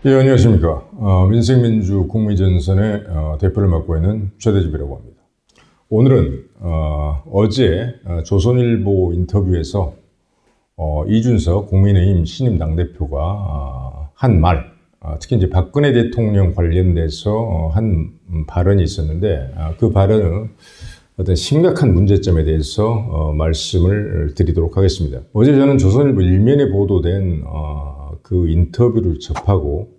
예, 안녕하십니까. 민생민주 국민전선의 대표를 맡고 있는 최대집이라고 합니다. 오늘은 어제 조선일보 인터뷰에서 이준석 국민의힘 신임 당대표가 한 말, 특히 이제 박근혜 대통령 관련돼서 한 발언이 있었는데, 그 발언은 어떤 심각한 문제점에 대해서 말씀을 드리도록 하겠습니다. 어제 저는 조선일보 일면에 보도된 그 인터뷰를 접하고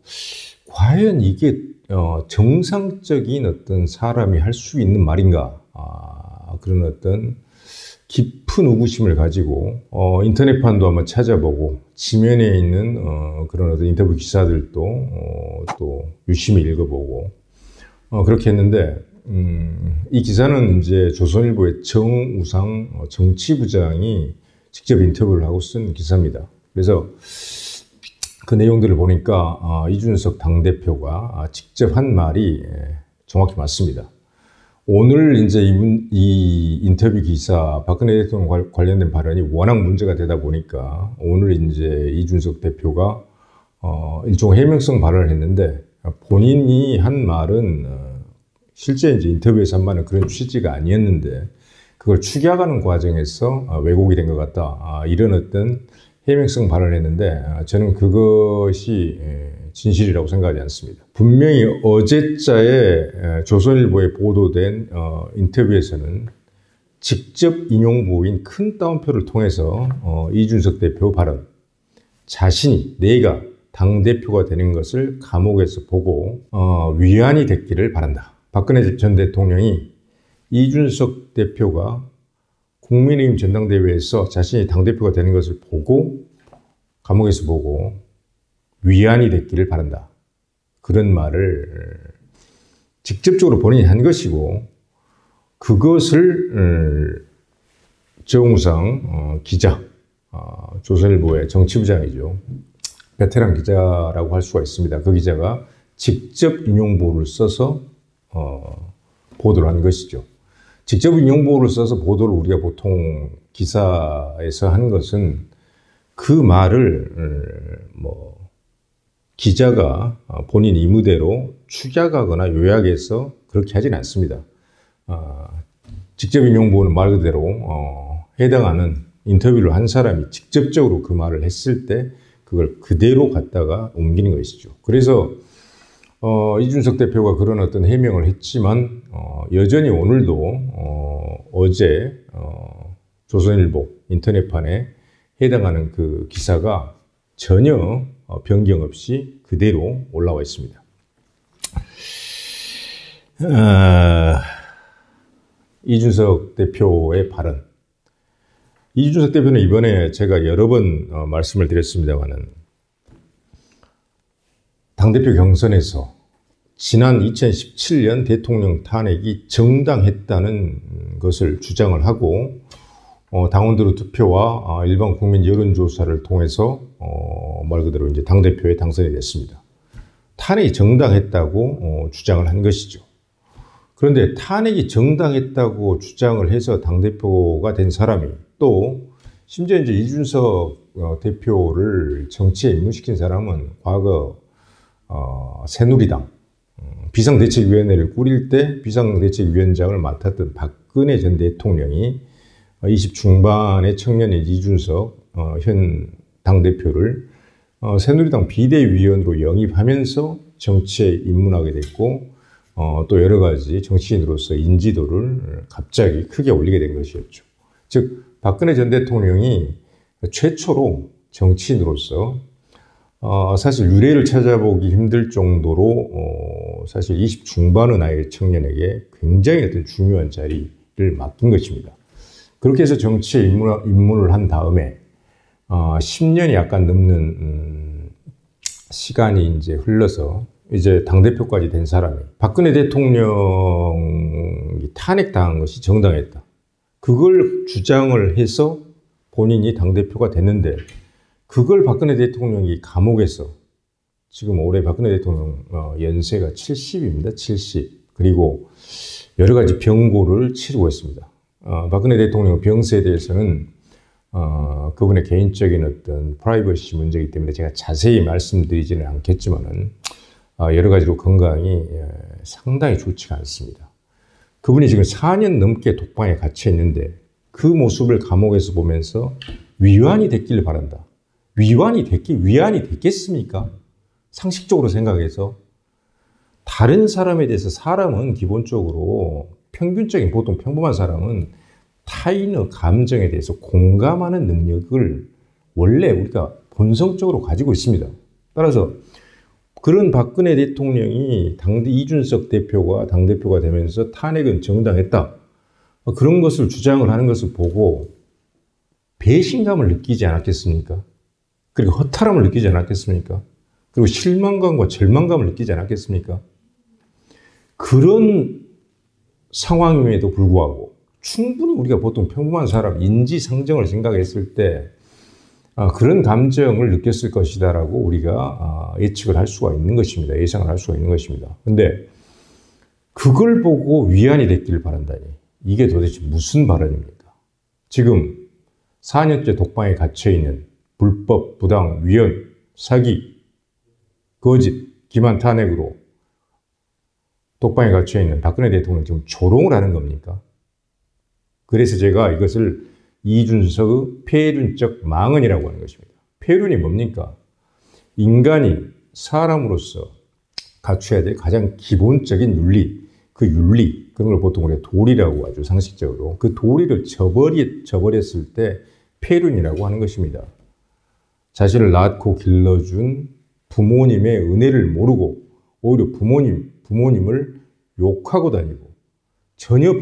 과연 이게 정상적인 어떤 사람이 할 수 있는 말인가, 그런 어떤 깊은 의구심을 가지고 인터넷판도 한번 찾아보고 지면에 있는 그런 어떤 인터뷰 기사들도 또 유심히 읽어보고 그렇게 했는데, 이 기사는 이제 조선일보의 정우상 정치부장이 직접 인터뷰를 하고 쓴 기사입니다. 그래서 그 내용들을 보니까 이준석 당대표가 직접 한 말이 정확히 맞습니다. 오늘 이제 이 인터뷰 기사, 박근혜 대통령 관련된 발언이 워낙 문제가 되다 보니까 오늘 이제 이준석 대표가 일종의 해명성 발언을 했는데, 본인이 한 말은 실제 이제 인터뷰에서 한 말은 그런 취지가 아니었는데 그걸 축약하는 과정에서 왜곡이 된 것 같다, 이런 어떤 해명성 발언을 했는데, 저는 그것이 진실이라고 생각하지 않습니다. 분명히 어제자에 조선일보에 보도된 인터뷰에서는 직접 인용부인 큰 따옴표를 통해서 이준석 대표 발언, 자신이 내가 당대표가 되는 것을 감옥에서 보고 위안이 됐기를 바란다. 박근혜 전 대통령이 이준석 대표가 국민의힘 전당대회에서 자신이 당대표가 되는 것을 보고 감옥에서 보고 위안이 됐기를 바란다. 그런 말을 직접적으로 본인이 한 것이고, 그것을 정우상 기자, 조선일보의 정치부장이죠. 베테랑 기자라고 할 수가 있습니다. 그 기자가 직접 인용보를 써서 보도를 한 것이죠. 직접 인용보를 써서 보도를 우리가 보통 기사에서 한 것은 그 말을 기자가 본인 임의대로 축약하거나 요약해서 그렇게 하진 않습니다. 직접 인용보는 말 그대로 해당하는 인터뷰를 한 사람이 직접적으로 그 말을 했을 때 그걸 그대로 갖다가 옮기는 것이죠. 그래서 이준석 대표가 그런 어떤 해명을 했지만 여전히 오늘도 어제 조선일보 인터넷판에 해당하는 그 기사가 전혀 변경 없이 그대로 올라와 있습니다. 이준석 대표의 발언. 이준석 대표는 이번에 제가 여러 번 말씀을 드렸습니다만은, 당대표 경선에서 지난 2017년 대통령 탄핵이 정당했다는 것을 주장을 하고 당원들의 투표와 일반 국민 여론조사를 통해서 말 그대로 이제 당대표에 당선이 됐습니다. 탄핵이 정당했다고 주장을 한 것이죠. 그런데 탄핵이 정당했다고 주장을 해서 당대표가 된 사람이 또 심지어 이제 이준석 대표를 정치에 입문시킨 사람은 과거 새누리당 비상대책위원회를 꾸릴 때 비상대책위원장을 맡았던 박근혜 전 대통령이 20 중반의 청년인 이준석 현 당대표를 새누리당 비대위원으로 영입하면서 정치에 입문하게 됐고, 또 여러 가지 정치인으로서 인지도를 갑자기 크게 올리게 된 것이었죠. 즉 박근혜 전 대통령이 최초로 정치인으로서 사실 유례를 찾아보기 힘들 정도로 사실 20 중반의 나이의 청년에게 굉장히 어떤 중요한 자리를 맡긴 것입니다. 그렇게 해서 정치에 입문을 한 다음에 10년이 약간 넘는 시간이 이제 흘러서 이제 당대표까지 된 사람이, 박근혜 대통령이 탄핵당한 것이 정당했다, 그걸 주장을 해서 본인이 당대표가 됐는데, 그걸 박근혜 대통령이 감옥에서, 지금 올해 박근혜 대통령 연세가 70입니다. 70. 그리고 여러 가지 병고를 치르고 있습니다. 박근혜 대통령 병세에 대해서는 그분의 개인적인 어떤 프라이버시 문제이기 때문에 제가 자세히 말씀드리지는 않겠지만은 여러 가지로 건강이 상당히 좋지가 않습니다. 그분이 지금 4년 넘게 독방에 갇혀 있는데 그 모습을 감옥에서 보면서 위안이 됐기를 바란다. 위안이 됐겠습니까? 상식적으로 생각해서 다른 사람에 대해서 사람은 기본적으로 평균적인 보통 평범한 사람은 타인의 감정에 대해서 공감하는 능력을 원래 우리가 본성적으로 가지고 있습니다. 따라서 그런 박근혜 대통령이 이준석 대표가 당대표가 되면서 탄핵은 정당했다. 그런 것을 주장을 하는 것을 보고 배신감을 느끼지 않았겠습니까? 그리고 허탈함을 느끼지 않았겠습니까? 그리고 실망감과 절망감을 느끼지 않았겠습니까? 그런 상황임에도 불구하고 충분히 우리가 보통 평범한 사람, 인지상정을 생각했을 때 그런 감정을 느꼈을 것이다라고 우리가 예측을 할 수가 있는 것입니다. 예상을 할 수가 있는 것입니다. 근데 그걸 보고 위안이 됐기를 바란다니 이게 도대체 무슨 발언입니까? 지금 4년째 독방에 갇혀있는 불법, 부당, 위헌, 사기, 거짓, 기만 탄핵으로 독방에 갇혀있는 박근혜 대통령 지금 조롱을 하는 겁니까? 그래서 제가 이것을 이준석의 폐륜적 망언이라고 하는 것입니다. 폐륜이 뭡니까? 인간이 사람으로서 갖춰야 될 가장 기본적인 윤리, 그 윤리, 그런 걸 보통 우리가 도리라고 하죠, 상식적으로. 그 도리를 저버렸을 때 폐륜이라고 하는 것입니다. 자신을 낳고 길러준 부모님의 은혜를 모르고 오히려 부모님을 욕하고 다니고 전혀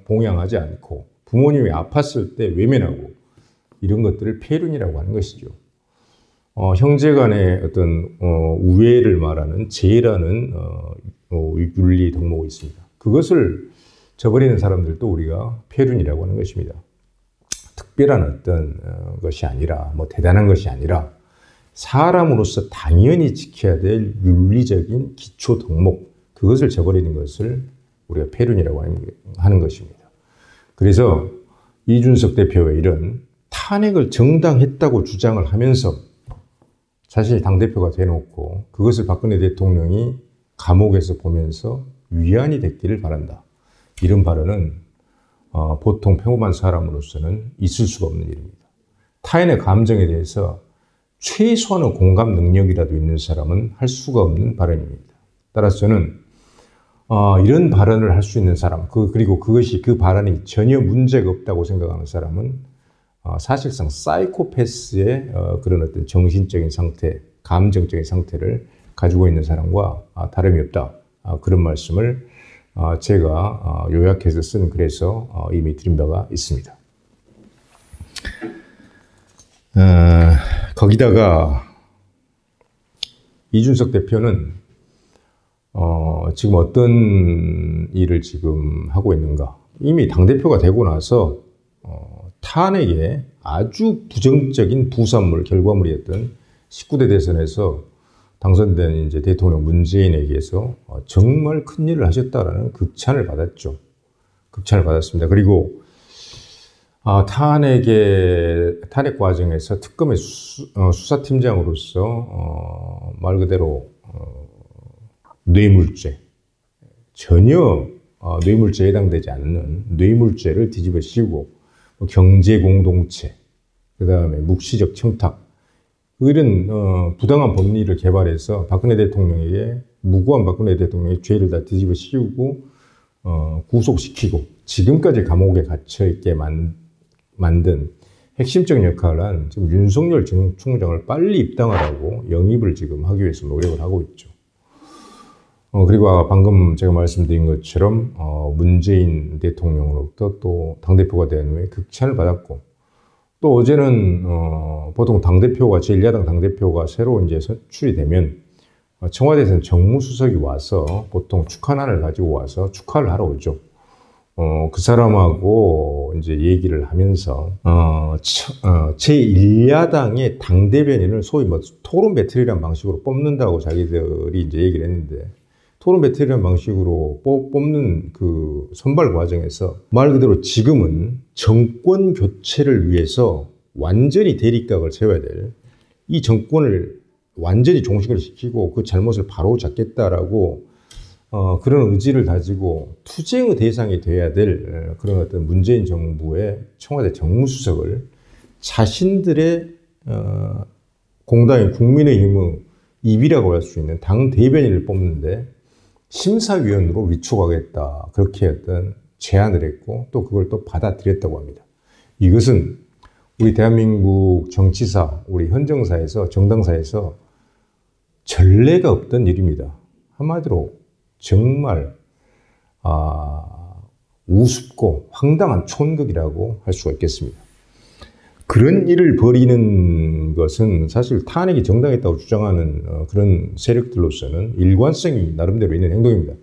봉양하지 않고 부모님이 아팠을 때 외면하고 이런 것들을 폐륜이라고 하는 것이죠. 형제 간의 어떤 우애를 말하는 제라는 윤리 덕목이 있습니다. 그것을 저버리는 사람들도 우리가 폐륜이라고 하는 것입니다. 특별한 어떤 것이 아니라 뭐 대단한 것이 아니라 사람으로서 당연히 지켜야 될 윤리적인 기초 덕목 그것을 저버리는 것을 우리가 폐륜이라고 하는 것입니다. 그래서 이준석 대표의 이런 탄핵을 정당했다고 주장을 하면서 자신이 당대표가 돼놓고 그것을 박근혜 대통령이 감옥에서 보면서 위안이 됐기를 바란다. 이런 발언은 보통 평범한 사람으로서는 있을 수가 없는 일입니다. 타인의 감정에 대해서 최소한의 공감 능력이라도 있는 사람은 할 수가 없는 발언입니다. 따라서 저는 이런 발언을 할 수 있는 사람, 그리고 그 발언이 전혀 문제가 없다고 생각하는 사람은 사실상 사이코패스의 그런 어떤 정신적인 상태, 감정적인 상태를 가지고 있는 사람과 다름이 없다. 그런 말씀을 제가 요약해서 쓴 글에서 이미 드린 바가 있습니다. 거기다가 이준석 대표는 지금 어떤 일을 지금 하고 있는가? 이미 당대표가 되고 나서 탄핵에 아주 부정적인 부산물, 결과물이었던 19대 대선에서 당선된 이제 대통령 문재인에게서 정말 큰일을 하셨다라는 극찬을 받았죠. 극찬을 받았습니다. 그리고 탄핵 과정에서 특검의 수사팀장으로서 말 그대로 뇌물죄, 전혀 뇌물죄에 해당되지 않는 뇌물죄를 뒤집어 씌우고 경제공동체, 그 다음에 묵시적 청탁, 이런 부당한 법리를 개발해서 무고한 박근혜 대통령의 죄를 다 뒤집어 씌우고 구속시키고 지금까지 감옥에 갇혀있게 만든 핵심적인 역할을 한 지금 윤석열 총장을 빨리 입당하라고 영입을 지금 하기 위해서 노력을 하고 있죠. 그리고 방금 제가 말씀드린 것처럼 문재인 대통령으로부터 또 당대표가 된 후에 극찬을 받았고, 또 어제는 보통 당대표가 제1야당 당대표가 새로 이제 선출이 되면 청와대에서는 정무수석이 와서 보통 축하난을 가지고 와서 축하를 하러 오죠. 그 사람하고 이제 얘기를 하면서 제1야당의 당대변인을 소위 뭐 토론 배틀이라는 방식으로 뽑는다고 자기들이 이제 얘기를 했는데, 토론 배틀이라는 방식으로 뽑는 그 선발 과정에서 말 그대로 지금은 정권 교체를 위해서 완전히 대립각을 세워야 될 이 정권을 완전히 종식을 시키고 그 잘못을 바로 잡겠다라고 그런 의지를 가지고 투쟁의 대상이 돼야 될 그런 어떤 문재인 정부의 청와대 정무수석을 자신들의 공당인 국민의힘의 입이라고 할 수 있는 당 대변인을 뽑는데 심사위원으로 위촉하겠다 그렇게 어떤 제안을 했고 또 그걸 또 받아들였다고 합니다. 이것은 우리 대한민국 정치사, 우리 헌정사에서 정당사에서 전례가 없던 일입니다. 한마디로 정말 우습고 황당한 촌극이라고 할 수가 있겠습니다. 그런 일을 벌이는 것은 사실 탄핵이 정당했다고 주장하는 그런 세력들로서는 일관성이 나름대로 있는 행동입니다.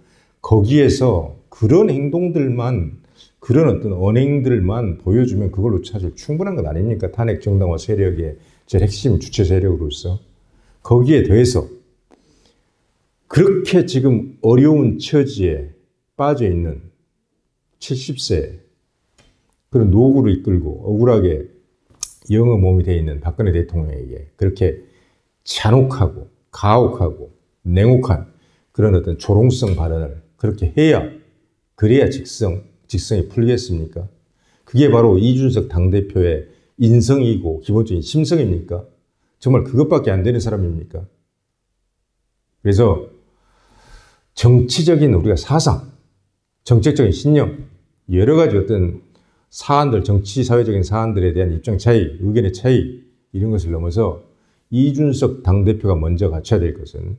거기에서 그런 행동들만, 그런 어떤 언행들만 보여주면 그걸로 사실 충분한 것 아닙니까? 탄핵 정당화 세력의 제일 핵심 주체 세력으로서. 거기에 더해서 그렇게 지금 어려운 처지에 빠져 있는 70세 그런 노구를 이끌고 억울하게 영어 몸이 되어 있는 박근혜 대통령에게 그렇게 잔혹하고 가혹하고 냉혹한 그런 어떤 조롱성 발언을 그렇게 해야 그래야 직성이 풀리겠습니까? 그게 바로 이준석 당대표의 인성이고 기본적인 심성입니까? 정말 그것밖에 안 되는 사람입니까? 그래서 정치적인 우리가 사상, 정책적인 신념, 여러 가지 어떤 사안들, 정치, 사회적인 사안들에 대한 입장 차이, 의견의 차이 이런 것을 넘어서 이준석 당대표가 먼저 갖춰야 될 것은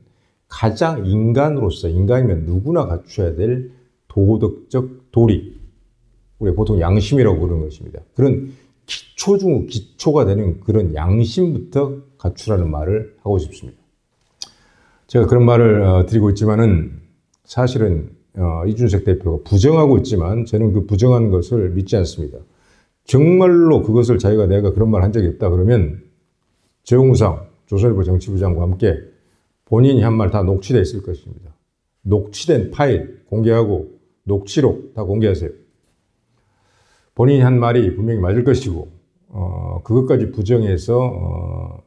가장 인간으로서, 인간이면 누구나 갖춰야 될 도덕적 도리, 우리가 보통 양심이라고 부르는 것입니다. 그런 기초 중 기초가 되는 그런 양심부터 갖추라는 말을 하고 싶습니다. 제가 그런 말을 드리고 있지만은 사실은 이준석 대표가 부정하고 있지만 저는 그 부정한 것을 믿지 않습니다. 정말로 그것을 내가 그런 말 한 적이 없다 그러면 정우상 조선일보 정치부장과 함께 본인이 한 말 다 녹취되어 있을 것입니다. 녹취된 파일 공개하고 녹취록 다 공개하세요. 본인이 한 말이 분명히 맞을 것이고 그것까지 부정해서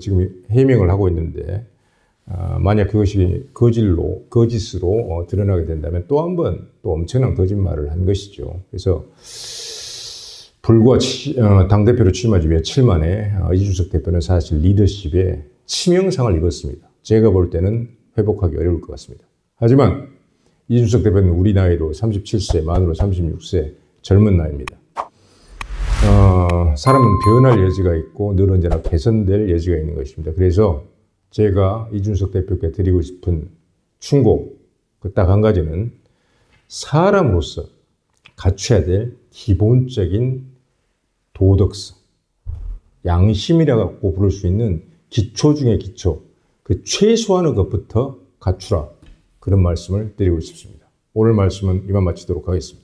지금 해명을 하고 있는데 만약 그것이 거짓으로 드러나게 된다면 또 한 번 또 엄청난 거짓말을 한 것이죠. 그래서 불과 당대표로 취임한 지 며칠 만에 이준석 대표는 사실 리더십에 치명상을 입었습니다. 제가 볼 때는 회복하기 어려울 것 같습니다. 하지만 이준석 대표는 우리 나이로 37세, 만으로 36세 젊은 나이입니다. 사람은 변할 여지가 있고 늘 언제나 개선될 여지가 있는 것입니다. 그래서 제가 이준석 대표께 드리고 싶은 충고, 그 딱 한 가지는 사람으로서 갖춰야 될 기본적인 도덕성, 양심이라고 부를 수 있는 기초 중의 기초, 그 최소한의 것부터 갖추라. 그런 말씀을 드리고 싶습니다. 오늘 말씀은 이만 마치도록 하겠습니다.